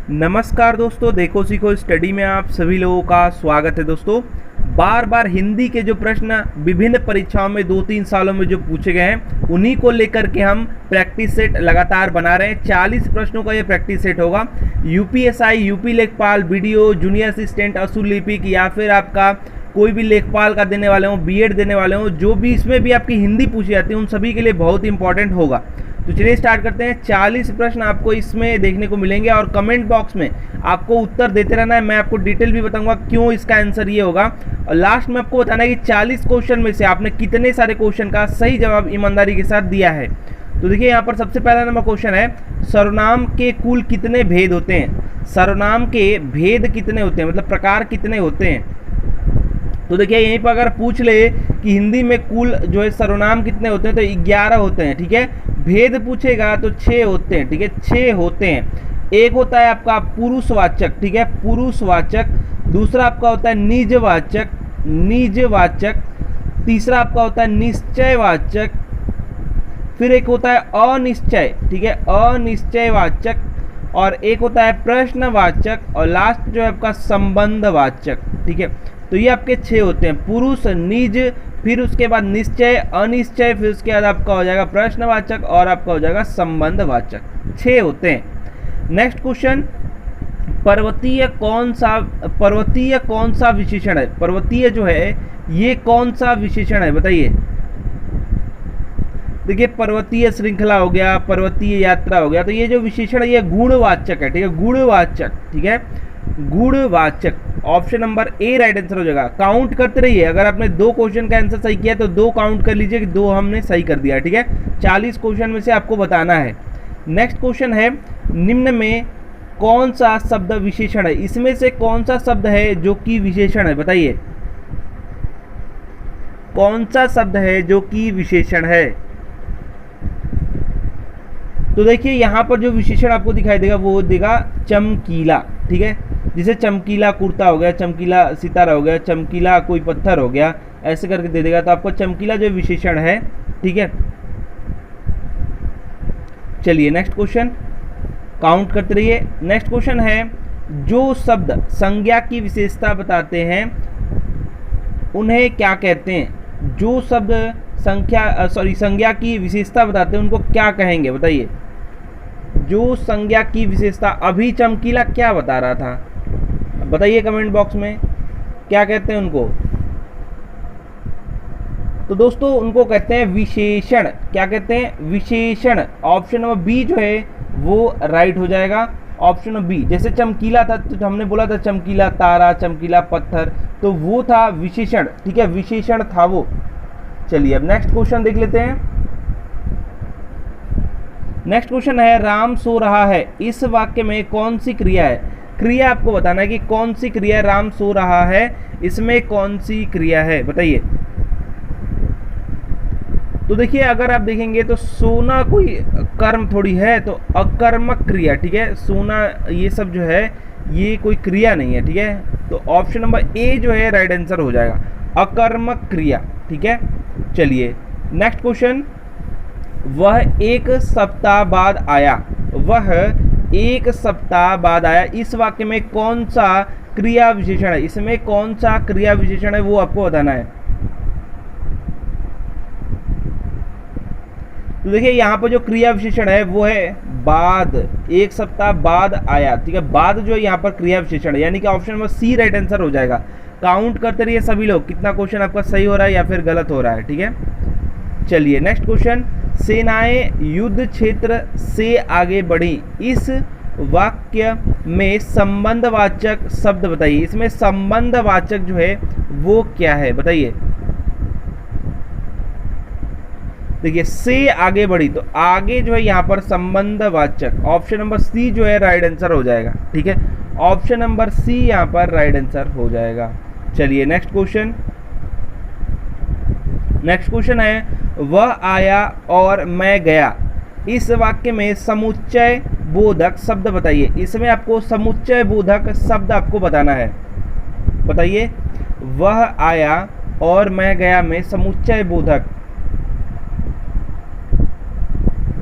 नमस्कार दोस्तों, देखो सीखो स्टडी में आप सभी लोगों का स्वागत है। दोस्तों, बार बार हिंदी के जो प्रश्न विभिन्न परीक्षाओं में 2-3 सालों में जो पूछे गए हैं उन्हीं को लेकर के हम प्रैक्टिस सेट लगातार बना रहे हैं। 40 प्रश्नों का ये प्रैक्टिस सेट होगा। यूपीएसआई, यूपी लेखपाल, बीडीओ, जूनियर असिस्टेंट, असुल लिपिक या फिर आपका कोई भी लेखपाल का देने वाले हों, बीएड देने वाले हों, जो भी इसमें भी आपकी हिंदी पूछी जाती है उन सभी के लिए बहुत इंपॉर्टेंट होगा। तो चलिए स्टार्ट करते हैं। 40 प्रश्न आपको इसमें देखने को मिलेंगे और कमेंट बॉक्स में आपको उत्तर देते रहना है। मैं आपको डिटेल भी बताऊंगा क्यों इसका आंसर ये होगा, और लास्ट में आपको बताना है कि 40 क्वेश्चन में से आपने कितने सारे क्वेश्चन का सही जवाब ईमानदारी के साथ दिया है। तो देखिए यहाँ पर सबसे पहला नंबर क्वेश्चन है, सर्वनाम के कुल कितने भेद होते हैं? सर्वनाम के भेद कितने होते हैं, मतलब प्रकार कितने होते हैं? तो देखिए यहीं पर अगर पूछ ले कि हिंदी में कुल जो है सर्वनाम कितने होते हैं, तो 11 होते हैं। ठीक है, भेद पूछेगा तो 6 होते हैं। ठीक है, 6 होते हैं। एक होता है आपका पुरुषवाचक, ठीक है, पुरुषवाचक। दूसरा आपका होता है निजवाचक, निजवाचक। तीसरा आपका होता है निश्चयवाचक। फिर एक होता है अनिश्चय, ठीक है, अनिश्चयवाचक। और एक होता है प्रश्नवाचक, और लास्ट जो है आपका संबंधवाचक। ठीक है, तो ये आपके 6 होते हैं, पुरुष, निज, फिर उसके बाद निश्चय, अनिश्चय, फिर उसके बाद आपका हो जाएगा प्रश्नवाचक और आपका हो जाएगा संबंधवाचक। 6 होते हैं। नेक्स्ट क्वेश्चन, पर्वतीय कौन सा विशेषण है? पर्वतीय जो है ये कौन सा विशेषण है, बताइए। देखिए पर्वतीय श्रृंखला हो गया, पर्वतीय यात्रा हो गया, तो ये जो विशेषण है ये गुणवाचक है। ठीक है, गुणवाचक, ठीक है, गुणवाचक। Option number A right answer हो जाएगा। काउंट करते रहिए, अगर आपने 2 क्वेश्चन का आंसर सही किया तो 2 काउंट कर लीजिए कि 2 हमने सही कर दिया। ठीक है, 40 क्वेश्चन में से आपको बताना है। नेक्स्ट क्वेश्चन है, निम्न में कौन सा शब्द विशेषण है? इसमें से कौन सा शब्द है जो कि विशेषण है, बताइए। कौन सा शब्द है जो कि विशेषण है? तो देखिए यहाँ पर जो विशेषण आपको दिखाई देगा वो देगा चमकीला। ठीक है, जैसे चमकीला कुर्ता हो गया, चमकीला सितारा हो गया, चमकीला कोई पत्थर हो गया, ऐसे करके दे देगा। तो आपको चमकीला जो विशेषण है। ठीक है, चलिए नेक्स्ट क्वेश्चन, काउंट करते रहिए। नेक्स्ट क्वेश्चन है, जो शब्द संज्ञा की विशेषता बताते हैं उन्हें क्या कहते हैं? जो शब्द संज्ञा की विशेषता बताते हैं उनको क्या कहेंगे, बताइए। जो संज्ञा की विशेषता, अभी चमकीला क्या बता रहा था, बताइए कमेंट बॉक्स में, क्या कहते हैं उनको? तो दोस्तों उनको कहते हैं विशेषण। क्या कहते हैं? विशेषण। ऑप्शन नंबर बी जो है वो राइट हो जाएगा। ऑप्शन नंबर बी, जैसे चमकीला था तो हमने बोला था चमकीला तारा, चमकीला पत्थर, तो वो था विशेषण। ठीक है, विशेषण था वो। चलिए अब नेक्स्ट क्वेश्चन देख लेते हैं। नेक्स्ट क्वेश्चन है, राम सो रहा है, इस वाक्य में कौन सी क्रिया है? क्रिया आपको बताना है कि कौन सी क्रिया, राम सो रहा है इसमें कौन सी क्रिया है, बताइए। तो देखिए अगर आप देखेंगे तो सोना कोई कर्म थोड़ी है, तो अकर्मक क्रिया। ठीक है, सोना ये सब जो है ये कोई क्रिया नहीं है। ठीक है, तो ऑप्शन नंबर ए जो है राइट आंसर हो जाएगा, अकर्मक क्रिया। ठीक है, चलिए नेक्स्ट क्वेश्चन, वह 1 सप्ताह बाद आया, वह 1 सप्ताह बाद आया, इस वाक्य में कौन सा क्रिया विशेषण है? इसमें कौन सा क्रिया विशेषण है वो आपको बताना है। तो देखिए यहाँ पर जो क्रिया विशेषण है वो है बाद, 1 सप्ताह बाद आया। ठीक है, बाद जो यहाँ पर क्रिया विशेषण है, यानी कि option number C right answer हो जाएगा। काउंट करते रहिए सभी लोग, कितना क्वेश्चन आपका सही हो रहा है या फिर गलत हो रहा है। ठीक है, चलिए नेक्स्ट क्वेश्चन, सेनाएं युद्ध क्षेत्र से आगे बढ़ी, इस वाक्य में संबंधवाचक शब्द बताइए। इसमें संबंधवाचक जो है वो क्या है, बताइए। देखिए से आगे बढ़ी, तो आगे जो है यहाँ पर संबंधवाचक, ऑप्शन नंबर सी जो है राइट आंसर हो जाएगा। ठीक है, ऑप्शन नंबर सी यहाँ पर राइट आंसर हो जाएगा। चलिए नेक्स्ट क्वेश्चन, नेक्स्ट क्वेश्चन है, वह आया और मैं गया, इस वाक्य में समुच्चय बोधक शब्द बताइए। इसमें आपको समुच्चय बोधक शब्द आपको बताना है, बताइए। वह आया और मैं गया में समुच्चय बोधक,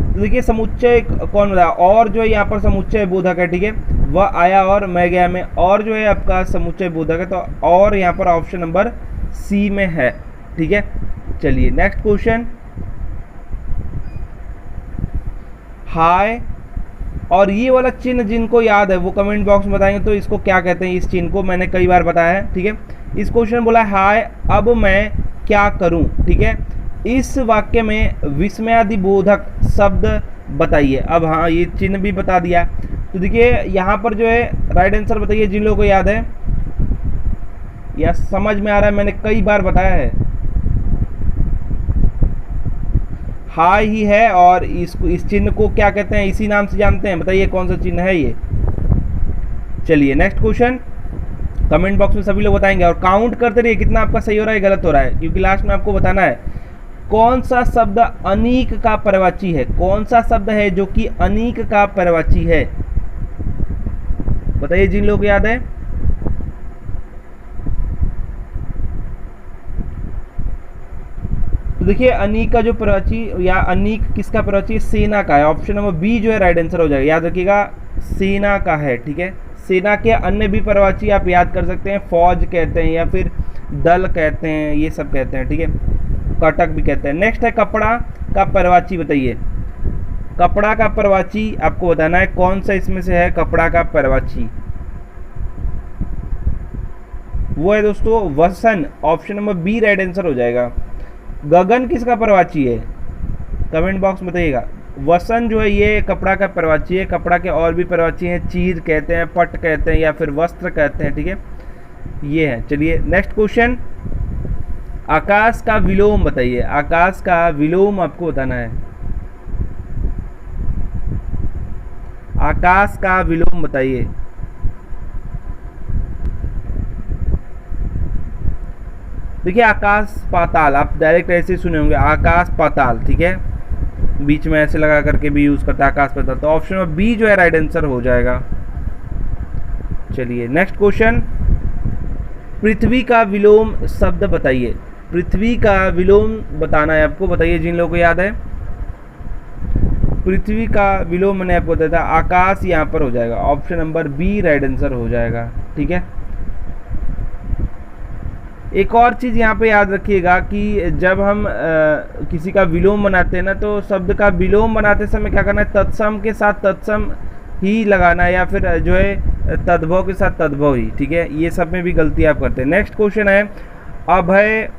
तो देखिए समुच्चय कौन बताया, और जो है यहाँ पर समुच्चय बोधक है। ठीक है, वह आया और मैं गया में और जो है आपका समुच्चय बोधक है, तो और यहाँ पर ऑप्शन नंबर सी में है। ठीक है, चलिए नेक्स्ट क्वेश्चन। हाय, और ये वाला चिन्ह जिनको याद है वो कमेंट बॉक्स में बताएंगे तो इसको क्या कहते हैं। इस चिन्ह को मैंने कई बार बताया है। ठीक है, इस क्वेश्चन में बोला है हाय अब मैं क्या करूं। ठीक है, इस वाक्य में विस्मयादिबोधक शब्द बताइए। अब हाँ, ये चिन्ह भी बता दिया। तो देखिए यहाँ पर जो है राइट आंसर बताइए जिन लोगों को याद है या समझ में आ रहा है, मैंने कई बार बताया है। हाय ही है और इस चिन्ह को क्या कहते हैं, इसी नाम से जानते हैं। बताइए कौन सा चिन्ह है ये। चलिए नेक्स्ट क्वेश्चन, कमेंट बॉक्स में सभी लोग बताएंगे और काउंट करते रहिए कितना आपका सही हो रहा है गलत हो रहा है, क्योंकि लास्ट में आपको बताना है कौन सा शब्द अनीक का पर्यायवाची है। कौन सा शब्द है जो कि अनीक का पर्यायवाची है, बताइए जिन लोगों को याद है। तो देखिए अनीक का जो पर्यायवाची या अनीक किसका पर्यायवाची, सेना का है। ऑप्शन नंबर बी जो है राइट आंसर हो जाएगा। याद रखिएगा सेना का है। ठीक है, सेना के अन्य भी पर्यायवाची आप याद कर सकते हैं, फौज कहते हैं या फिर दल कहते हैं, ये सब कहते हैं। ठीक है, कटक भी कहते हैं। नेक्स्ट है कपड़ा का पर्यायवाची बताइए। कपड़ा का पर्यायवाची आपको बताना है कौन सा इसमें से है कपड़ा का पर्यायवाची। वो है दोस्तों वसन। Option number B right answer हो जाएगा। गगन किसका पर्यायवाची है, कमेंट बॉक्स में बताइएगा। वसन जो है ये कपड़ा का पर्यायवाची है। कपड़ा के और भी पर्यायवाची हैं, चीर कहते हैं, पट कहते हैं या फिर वस्त्र कहते हैं। ठीक है, ये है। चलिए नेक्स्ट क्वेश्चन, आकाश का विलोम बताइए। आकाश का विलोम आपको बताना है। आकाश का विलोम बताइए। देखिए आकाश पाताल, आप डायरेक्ट ऐसे सुने होंगे आकाश पाताल। ठीक है, बीच में ऐसे लगा करके भी यूज करता है आकाश पाताल। तो ऑप्शन नंबर बी जो है राइट आंसर हो जाएगा। चलिए नेक्स्ट क्वेश्चन, पृथ्वी का विलोम शब्द बताइए। पृथ्वी का विलोम बताना है आपको। बताइए जिन लोगों को याद है। पृथ्वी का विलोम मैंने आपको बताया था, आकाश यहाँ पर हो जाएगा। Option number B right answer हो जाएगा। ठीक है, एक और चीज़ यहाँ पे याद रखिएगा कि जब हम किसी का विलोम बनाते हैं ना, तो शब्द का विलोम बनाते समय क्या करना है, तत्सम के साथ तत्सम ही लगाना है या फिर जो है तद्भव के साथ तद्भव ही। ठीक है, ये सब में भी गलती आप करते हैं। नेक्स्ट क्वेश्चन है, अभय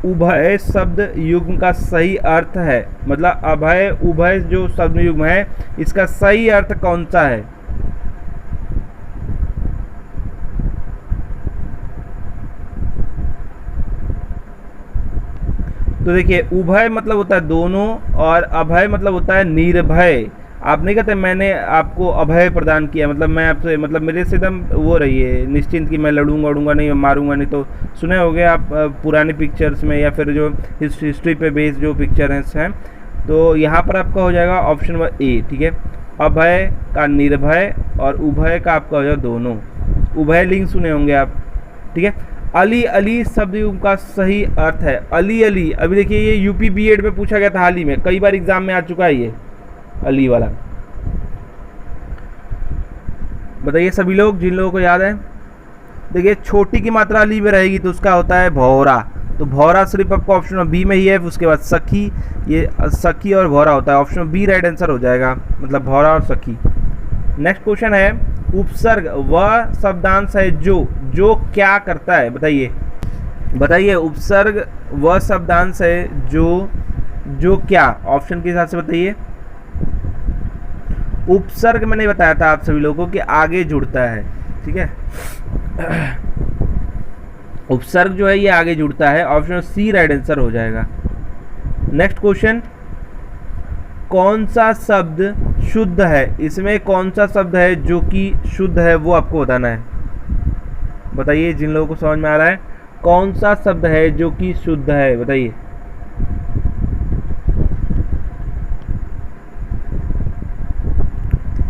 उभय शब्द युग्म का सही अर्थ है। मतलब अभय उभय जो शब्द युग्म है इसका सही अर्थ कौन सा है। तो देखिए उभय मतलब होता है दोनों और अभय मतलब होता है निर्भय। आप नहीं कहते मैंने आपको अभय प्रदान किया, मतलब मैं आपसे, मतलब मेरे से एकदम वो रही है निश्चिंत कि मैं लड़ूंगा उड़ूंगा नहीं, मारूंगा नहीं। तो सुने होंगे आप पुराने पिक्चर्स में या फिर जो हिस्ट्री पे बेस्ड जो पिक्चर्स हैं। तो यहाँ पर आपका हो जाएगा ऑप्शन नंबर ए। ठीक है, अभय का निर्भय और उभय का आपका हो जाएगा दोनों। उभय लिंग सुने होंगे आप। ठीक है, अली अली शब्द का सही अर्थ है। अली अली, अभी देखिए ये यूपी बीएड में पूछा गया था हाल ही में, कई बार एग्जाम में आ चुका है ये अली वाला। बताइए सभी लोग जिन लोगों को याद है। देखिए छोटी की मात्रा अली में रहेगी तो उसका होता है भौरा। तो भौरा सिर्फ आपको ऑप्शन बी में ही है। उसके बाद सखी, ये सखी और भौरा होता है। ऑप्शन बी राइट आंसर हो जाएगा, मतलब भौरा और सखी। नेक्स्ट क्वेश्चन है, उपसर्ग वह शब्दांश है जो क्या करता है। बताइए बताइए, उपसर्ग वह शब्दांश है जो क्या, ऑप्शन के हिसाब से बताइए। उपसर्ग मैंने बताया था आप सभी लोगों को कि आगे जुड़ता है। ठीक है, उपसर्ग जो है ये आगे जुड़ता है। ऑप्शन सी राइट आंसर हो जाएगा। नेक्स्ट क्वेश्चन, कौन सा शब्द शुद्ध है। इसमें कौन सा शब्द है जो कि शुद्ध है वो आपको बताना है। बताइए जिन लोगों को समझ में आ रहा है, कौन सा शब्द है जो कि शुद्ध है, बताइए।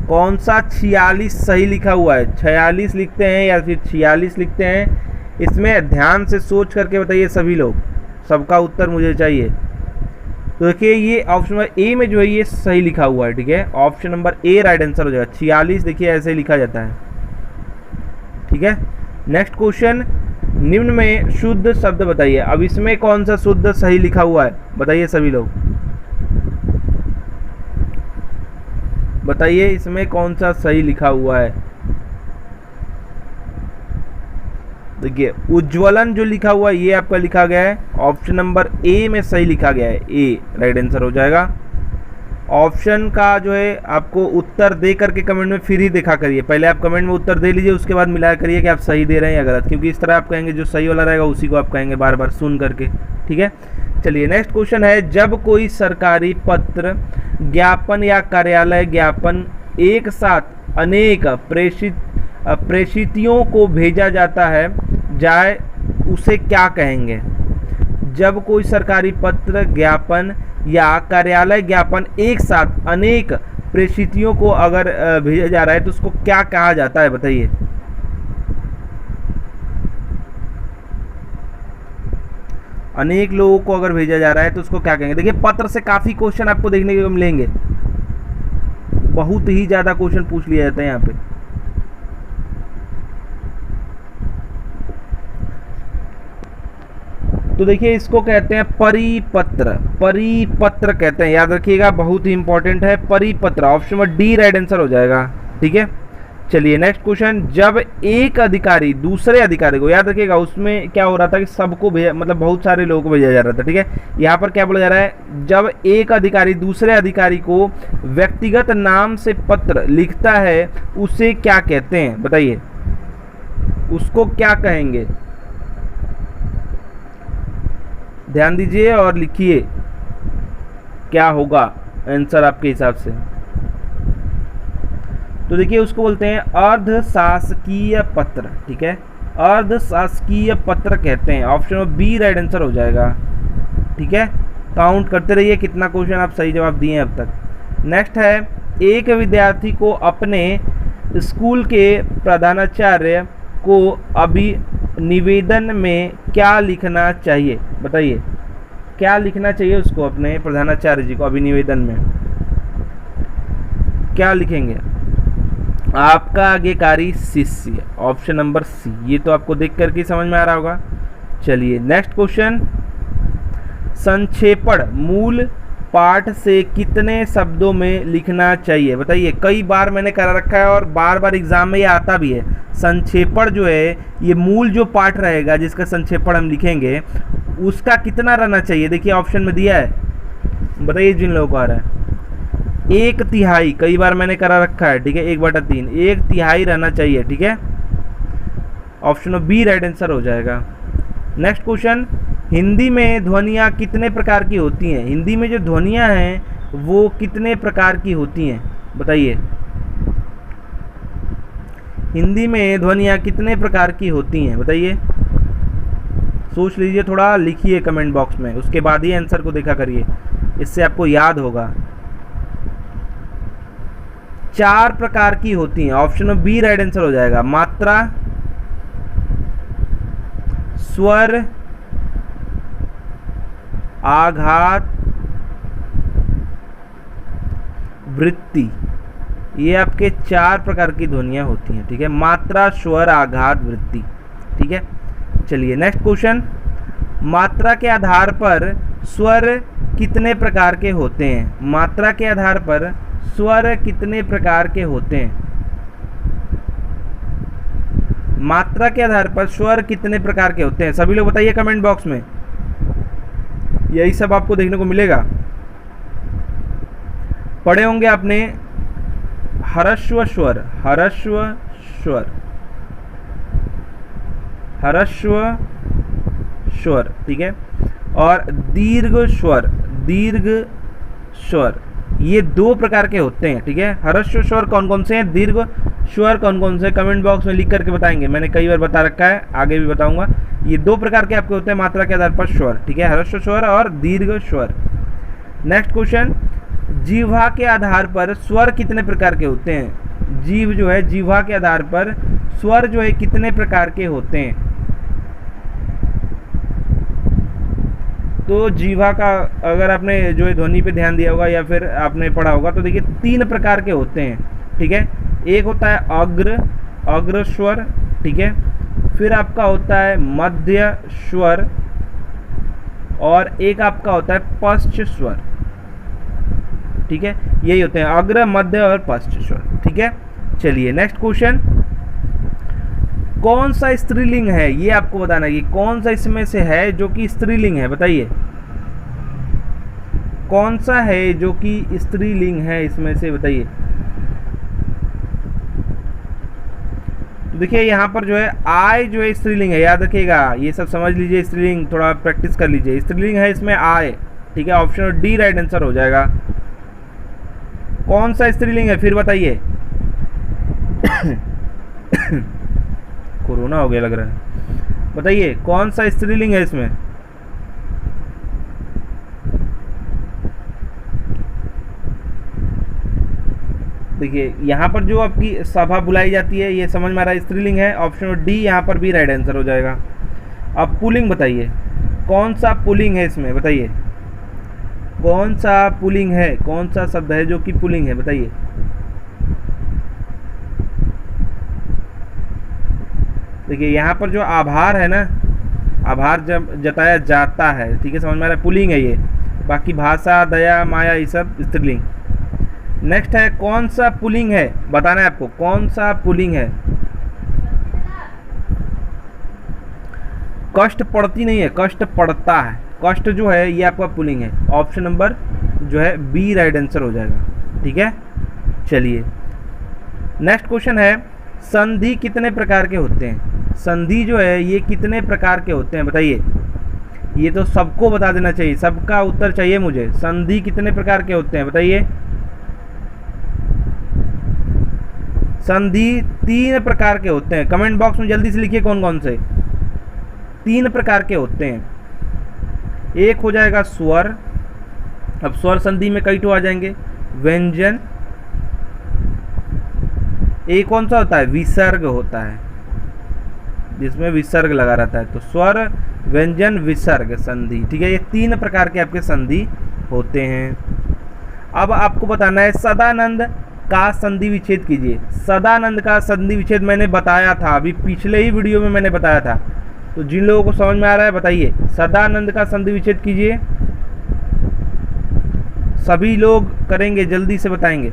कौन सा 46 सही लिखा हुआ है। 46 लिखते हैं या फिर 46 लिखते हैं, इसमें ध्यान से सोच करके बताइए सभी लोग, सबका उत्तर मुझे चाहिए। तो देखिए ये ऑप्शन नंबर ए में जो है ये सही लिखा हुआ है, ठीक है, option number A right answer हो जाएगा। 46 देखिए ऐसे ही लिखा जाता है, ठीक है। नेक्स्ट क्वेश्चन, निम्न में शुद्ध शब्द बताइए। अब इसमें कौन सा शुद्ध सही लिखा हुआ है बताइए सभी लोग, बताइए इसमें कौन सा सही लिखा हुआ है। देखिए उज्ज्वलन जो लिखा हुआ है ये आपका लिखा गया है, ऑप्शन नंबर ए में सही लिखा गया है, ए राइट आंसर हो जाएगा। ऑप्शन का जो है आपको उत्तर दे करके कमेंट में फिर ही देखा करिए, पहले आप कमेंट में उत्तर दे लीजिए, उसके बाद मिलाया करिए कि आप सही दे रहे हैं या गलत, क्योंकि इस तरह आप कहेंगे जो सही वाला रहेगा उसी को आप कहेंगे बार बार सुन करके, ठीक है। चलिए नेक्स्ट क्वेश्चन है, जब कोई सरकारी पत्र, ज्ञापन या कार्यालय ज्ञापन एक साथ अनेक प्रेषितियों को भेजा जाता है जाए उसे क्या कहेंगे। जब कोई सरकारी पत्र, ज्ञापन या कार्यालय ज्ञापन एक साथ अनेक प्रेषितियों को अगर भेजा जा रहा है तो उसको क्या कहा जाता है बताइए। अनेक लोगों को अगर भेजा जा रहा है तो उसको क्या कहेंगे। देखिए पत्र से काफ़ी क्वेश्चन आपको देखने को मिलेंगे, बहुत ही ज़्यादा क्वेश्चन पूछ लिया जाता है यहाँ पे। तो देखिए इसको कहते हैं परिपत्र, परिपत्र कहते हैं, याद रखिएगा बहुत ही इंपॉर्टेंट है परिपत्र, option number D right answer हो जाएगा, ठीक है। चलिए नेक्स्ट क्वेश्चन, जब एक अधिकारी दूसरे अधिकारी को, याद रखिएगा उसमें क्या हो रहा था कि सबको भेजा, मतलब बहुत सारे लोगों को भेजा जा रहा था, ठीक है। यहाँ पर क्या बोला जा रहा है, जब एक अधिकारी दूसरे अधिकारी को व्यक्तिगत नाम से पत्र लिखता है उसे क्या कहते हैं बताइए, उसको क्या कहेंगे। ध्यान दीजिए और लिखिए क्या होगा आंसर आपके हिसाब से। तो देखिए उसको बोलते हैं अर्धशासकीय पत्र, ठीक है, अर्धशासकीय पत्र कहते हैं, ऑप्शन बी राइट आंसर हो जाएगा, ठीक है। काउंट करते रहिए कितना क्वेश्चन आप सही जवाब दिए हैं अब तक। नेक्स्ट है, एक विद्यार्थी को अपने स्कूल के प्रधानाचार्य को अभिनिवेदन में क्या लिखना चाहिए बताइए, क्या लिखना चाहिए उसको अपने प्रधानाचार्य जी को अभिनिवेदन में, क्या लिखेंगे। आपका आज्ञाकारी शिष्य, ऑप्शन नंबर सी, ये तो आपको देख करके समझ में आ रहा होगा। चलिए नेक्स्ट क्वेश्चन, संक्षेपण मूल पाठ से कितने शब्दों में लिखना चाहिए बताइए। कई बार मैंने करा रखा है और बार बार एग्जाम में ये आता भी है। संक्षेपण जो है ये मूल जो पाठ रहेगा जिसका संक्षेपण हम लिखेंगे उसका कितना रहना चाहिए। देखिए ऑप्शन में दिया है, बताइए जिन लोगों को आ रहा है। 1/3, कई बार मैंने करा रखा है, ठीक है, 1/3, 1/3 रहना चाहिए, ठीक है। ऑप्शन बी राइट आंसर हो जाएगा। नेक्स्ट क्वेश्चन, हिंदी में ध्वनियाँ कितने प्रकार की होती हैं। हिंदी में जो ध्वनियाँ हैं वो कितने प्रकार की होती हैं बताइए। हिंदी में ध्वनियाँ कितने प्रकार की होती हैं बताइए, सोच लीजिए थोड़ा, लिखिए कमेंट बॉक्स में, उसके बाद ही आंसर को देखा करिए, इससे आपको याद होगा। 4 प्रकार की होती हैं, ऑप्शन बी राइट आंसर हो जाएगा। मात्रा, स्वर, आघात, वृत्ति, ये आपके 4 प्रकार की ध्वनियाँ होती हैं, ठीक है। मात्रा, स्वर, आघात, वृत्ति, ठीक है। चलिए नेक्स्ट क्वेश्चन, मात्रा के आधार पर स्वर कितने प्रकार के होते हैं। मात्रा के आधार पर स्वर कितने प्रकार के होते हैं। मात्रा के आधार पर स्वर कितने प्रकार के होते हैं, सभी लोग बताइए कमेंट बॉक्स में, यही सब आपको देखने को मिलेगा। पढ़े होंगे आपने ह्रस्व स्वर, ह्रस्व स्वर, ह्रस्व स्वर, ठीक है, और दीर्घ स्वर, दीर्घ स्वर, ये 2 प्रकार के होते हैं, ठीक है। ह्रस्व स्वर कौन कौन से हैं, दीर्घ स्वर कौन कौन से, कमेंट बॉक्स में लिख करके बताएंगे, मैंने कई बार बता रखा है, आगे भी बताऊंगा। ये 2 प्रकार के आपके होते हैं मात्रा के आधार पर स्वर, ठीक है, ह्रस्व स्वर और दीर्घ स्वर। नेक्स्ट क्वेश्चन, जिह्वा के आधार पर स्वर कितने प्रकार के होते हैं। जीभ जो है, जिह्वा के आधार पर स्वर जो है कितने प्रकार के होते हैं। तो जीवा का अगर आपने जो है ध्वनि पे ध्यान दिया होगा या फिर आपने पढ़ा होगा तो देखिए 3 प्रकार के होते हैं, ठीक है। एक होता है अग्र स्वर, ठीक है। फिर आपका होता है मध्य स्वर और एक आपका होता है पश्च स्वर, ठीक है। यही होते हैं अग्र, मध्य और पश्च स्वर, ठीक है। चलिए नेक्स्ट क्वेश्चन, कौन सा स्त्रीलिंग है, ये आपको बताना है कि कौन सा इसमें से है जो कि स्त्रीलिंग है, बताइए कौन सा है जो कि स्त्रीलिंग है इसमें से, बताइए। तो देखिए यहाँ पर जो है आय जो है स्त्रीलिंग है, याद रखिएगा, ये सब समझ लीजिए, स्त्रीलिंग थोड़ा प्रैक्टिस कर लीजिए। स्त्रीलिंग है इसमें आय, ठीक है। ऑप्शन डी राइट आंसर हो जाएगा। कौन सा स्त्रीलिंग है फिर बताइए। कोरोना हो गया लग रहा है, बताइए कौन सा स्त्रीलिंग है इसमें। देखिए यहाँ पर जो आपकी सभा बुलाई जाती है ये समझ में आ रहा है स्त्रीलिंग है, ऑप्शन डी यहाँ पर भी राइट आंसर हो जाएगा। अब पुलिंग बताइए, कौन सा पुलिंग है इसमें, बताइए कौन सा पुलिंग है, कौन सा शब्द है जो कि पुलिंग है, बताइए। देखिए यहाँ पर जो आभार है ना, आभार जब जताया जाता है, ठीक है, समझ में आ रहा है, पुलिंग है ये। बाकी भाषा, दया, माया ये सब स्त्रीलिंग। नेक्स्ट है कौन सा पुलिंग है, बताना है आपको कौन सा पुलिंग है। कष्ट पड़ती नहीं है, कष्ट पड़ता है, कष्ट जो है ये आपका पुलिंग है। ऑप्शन नंबर जो है बी राइट आंसर हो जाएगा, ठीक है। चलिए नेक्स्ट क्वेश्चन है, संधि कितने प्रकार के होते हैं, संधि जो है ये कितने प्रकार के होते हैं, बताइए। ये तो सबको बता देना चाहिए, सबका उत्तर चाहिए मुझे। संधि कितने प्रकार के होते हैं, बताइए। संधि 3 प्रकार के होते हैं, कमेंट बॉक्स में जल्दी से लिखिए कौन कौन से 3 प्रकार के होते हैं। एक हो जाएगा स्वर, अब स्वर संधि में कई तो आ जाएंगे, व्यंजन, एक कौन सा होता है, विसर्ग होता है, जिसमें विसर्ग लगा रहता है। तो स्वर, व्यंजन, विसर्ग संधि, ठीक है। ये 3 प्रकार के आपके संधि होते हैं। अब आपको बताना है सदानंद का संधि विच्छेद कीजिए। सदानंद का संधि विच्छेद मैंने बताया था, अभी पिछले ही वीडियो में मैंने बताया था, तो जिन लोगों को समझ में आ रहा है बताइए। सदानंद का संधि विच्छेद कीजिए, सभी लोग करेंगे, जल्दी से बताएंगे।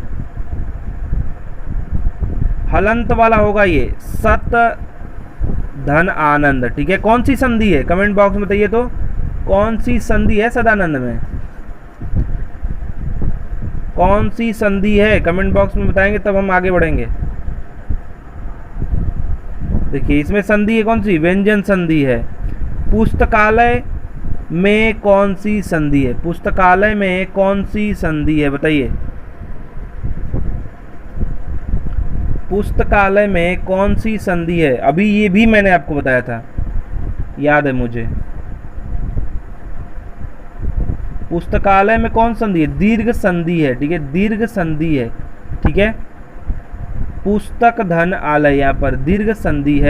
हलंत वाला होगा ये, सत धन आनंद, ठीक है। कौन सी संधि है, कमेंट बॉक्स में बताइए तो कौन सी संधि है सदानंद में, कौन सी संधि है, कमेंट बॉक्स में बताएंगे तब हम आगे बढ़ेंगे। देखिए इसमें संधि है कौन सी, व्यंजन संधि है। पुस्तकालय में कौन सी संधि है, पुस्तकालय में कौन सी संधि है, बताइए। पुस्तकालय में कौन सी संधि है, अभी ये भी मैंने आपको बताया था, याद है मुझे। पुस्तकालय में कौन संधि है, दीर्घ संधि है, ठीक है, दीर्घ संधि है, ठीक है। पुस्तक धन आलय, यहाँ पर दीर्घ संधि है।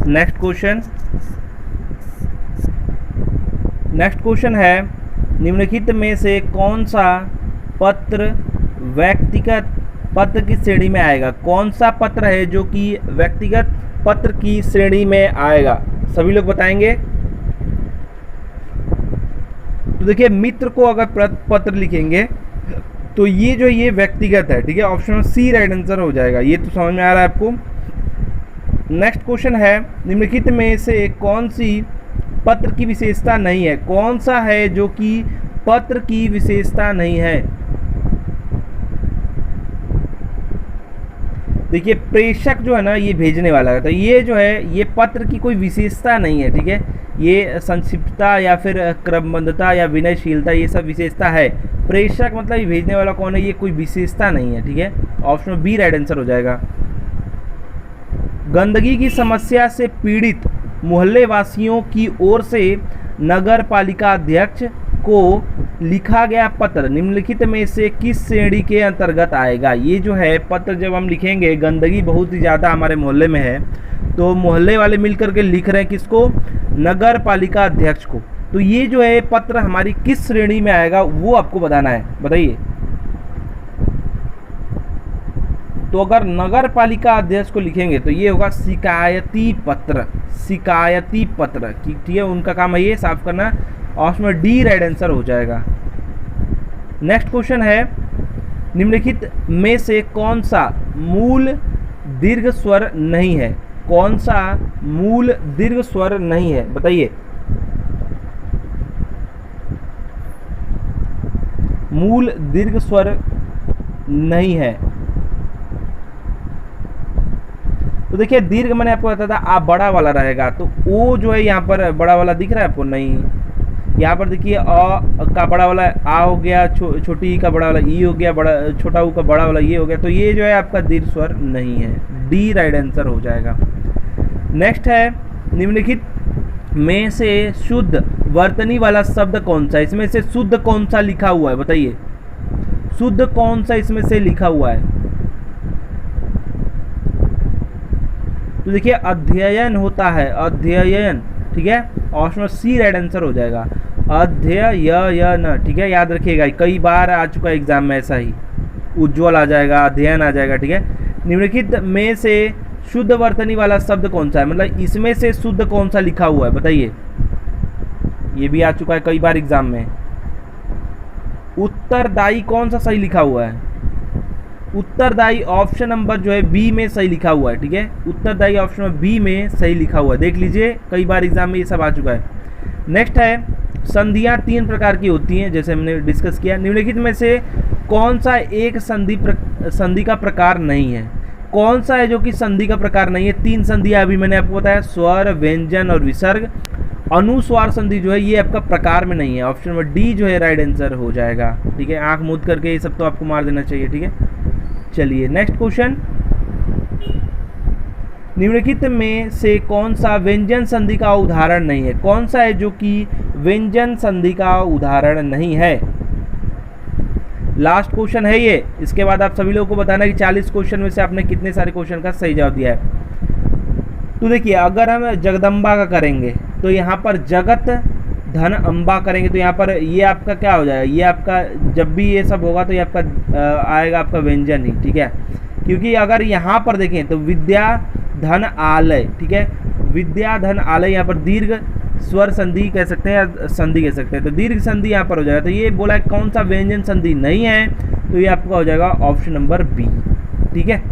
नेक्स्ट क्वेश्चन है, निम्नलिखित में से कौन सा पत्र व्यक्तिगत पत्र की श्रेणी में आएगा, कौन सा पत्र है जो कि व्यक्तिगत पत्र की श्रेणी में आएगा, सभी लोग बताएंगे। तो देखिए मित्र को अगर पत्र लिखेंगे तो ये जो ये व्यक्तिगत है, ठीक है, ऑप्शन सी राइट आंसर हो जाएगा। ये तो समझ में आ रहा है आपको। नेक्स्ट क्वेश्चन है, निम्नलिखित में से कौन सी पत्र की विशेषता नहीं है, कौन सा है जो कि पत्र की विशेषता नहीं है। देखिए प्रेषक जो है ना, ये भेजने वाला है, तो ये जो है ये पत्र की कोई विशेषता नहीं है, ठीक है। ये संक्षिप्तता या फिर क्रमबद्धता या विनयशीलता ये सब विशेषता है। प्रेषक मतलब ये भेजने वाला कौन है, ये कोई विशेषता नहीं है, ठीक है। ऑप्शन बी राइट आंसर हो जाएगा। गंदगी की समस्या से पीड़ित मोहल्ले वासियों की ओर से नगर पालिका अध्यक्ष को लिखा गया पत्र निम्नलिखित में से किस श्रेणी के अंतर्गत आएगा। ये जो है पत्र जब हम लिखेंगे, गंदगी बहुत ही ज़्यादा हमारे मोहल्ले में है, तो मोहल्ले वाले मिलकर के लिख रहे हैं किसको, नगर पालिका अध्यक्ष को, तो ये जो है पत्र हमारी किस श्रेणी में आएगा वो आपको बताना है, बताइए। तो अगर नगर पालिका अध्यक्ष को लिखेंगे तो ये होगा शिकायती पत्र, शिकायती पत्र, ठीक है, उनका काम है ये साफ करना। ऑप्शन में डी राइट आंसर हो जाएगा। नेक्स्ट क्वेश्चन है, निम्नलिखित में से कौन सा मूल दीर्घ स्वर नहीं है, कौन सा मूल दीर्घ स्वर नहीं है, बताइए। मूल दीर्घ स्वर नहीं है, तो देखिए दीर्घ मैंने आपको बताया था आ बड़ा वाला रहेगा, तो ओ जो है यहाँ पर बड़ा वाला दिख रहा है आपको, नहीं। यहाँ पर देखिए अ का बड़ा वाला आ हो गया, छोटी ई का बड़ा वाला ई हो गया, बड़ा छोटा ऊ का बड़ा वाला ये हो गया, तो ये जो है आपका दीर्घ स्वर नहीं है, डी राइट आंसर हो जाएगा। नेक्स्ट है, निम्नलिखित में से शुद्ध वर्तनी वाला शब्द कौन सा, इसमें से शुद्ध कौन सा लिखा हुआ है, बताइए। शुद्ध कौन सा इसमें से लिखा हुआ है, तो देखिए अध्ययन होता है, अध्ययन, ठीक है, ऑप्शन सी राइट आंसर हो जाएगा, अध्ययन, ठीक है, याद रखिएगा, कई बार आ चुका है एग्जाम में ऐसा ही, उज्ज्वल आ जाएगा, अध्ययन आ जाएगा, ठीक है। निम्नलिखित में से शुद्ध वर्तनी वाला शब्द कौन सा है, मतलब इसमें से शुद्ध कौन सा लिखा हुआ है, बताइए। ये भी आ चुका है कई बार एग्जाम में। उत्तरदायी कौन सा सही लिखा हुआ है, उत्तरदायी ऑप्शन नंबर जो है बी में सही लिखा हुआ है, ठीक है, उत्तरदायी ऑप्शन में बी में सही लिखा हुआ है, देख लीजिए कई बार एग्जाम में ये सब आ चुका है। नेक्स्ट है, संधियां 3 प्रकार की होती हैं, जैसे हमने डिस्कस किया। निम्नलिखित में से कौन सा एक संधि का प्रकार नहीं है, कौन सा है जो कि संधि का प्रकार नहीं है। 3 संधियां अभी मैंने आपको बताया, स्वर, व्यंजन और विसर्ग। अनुस्वार संधि जो है ये आपका प्रकार में नहीं है, ऑप्शन में डी जो है राइट आंसर हो जाएगा, ठीक है। आंख मूंद करके ये सब तो आपको मार देना चाहिए, ठीक है। चलिए नेक्स्ट क्वेश्चन, निम्नलिखित में से कौन सा व्यंजन संधि का उदाहरण नहीं है, कौन सा है जो कि व्यंजन संधि का उदाहरण नहीं है। लास्ट क्वेश्चन है ये, इसके बाद आप सभी लोगों को बताना कि 40 क्वेश्चन में से आपने कितने सारे क्वेश्चन का सही जवाब दिया है। तो देखिए अगर हम जगदम्बा का करेंगे तो यहाँ पर जगत धन अम्बा करेंगे, तो यहाँ पर ये आपका क्या हो जाएगा, ये आपका जब भी ये सब होगा तो ये आपका आएगा आपका व्यंजन ही, ठीक है। क्योंकि अगर यहाँ पर देखें तो विद्या धन आलय, ठीक है, विद्या धन आलय, यहाँ पर दीर्घ स्वर संधि कह सकते हैं या संधि कह सकते हैं, तो दीर्घ संधि यहाँ पर हो जाएगा। तो ये बोला है कौन सा व्यंजन संधि नहीं है, तो ये आपका हो जाएगा ऑप्शन नंबर बी, ठीक है,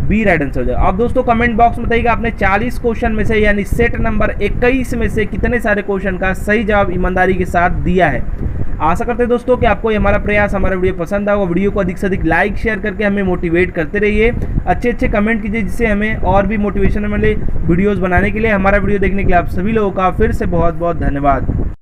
बी राइट आंसर हो जाएगा। अब दोस्तों कमेंट बॉक्स में बताइएगा आपने 40 क्वेश्चन में से यानी सेट नंबर 21 में से कितने सारे क्वेश्चन का सही जवाब ईमानदारी के साथ दिया है। आशा करते हैं दोस्तों कि आपको ये हमारा प्रयास, हमारा वीडियो पसंद आएगा। वीडियो को अधिक से अधिक लाइक शेयर करके हमें मोटिवेट करते रहिए, अच्छे कमेंट कीजिए, जिससे हमें और भी मोटिवेशन मिले वीडियोज़ बनाने के लिए। हमारा वीडियो देखने के लिए आप सभी लोगों का फिर से बहुत बहुत धन्यवाद।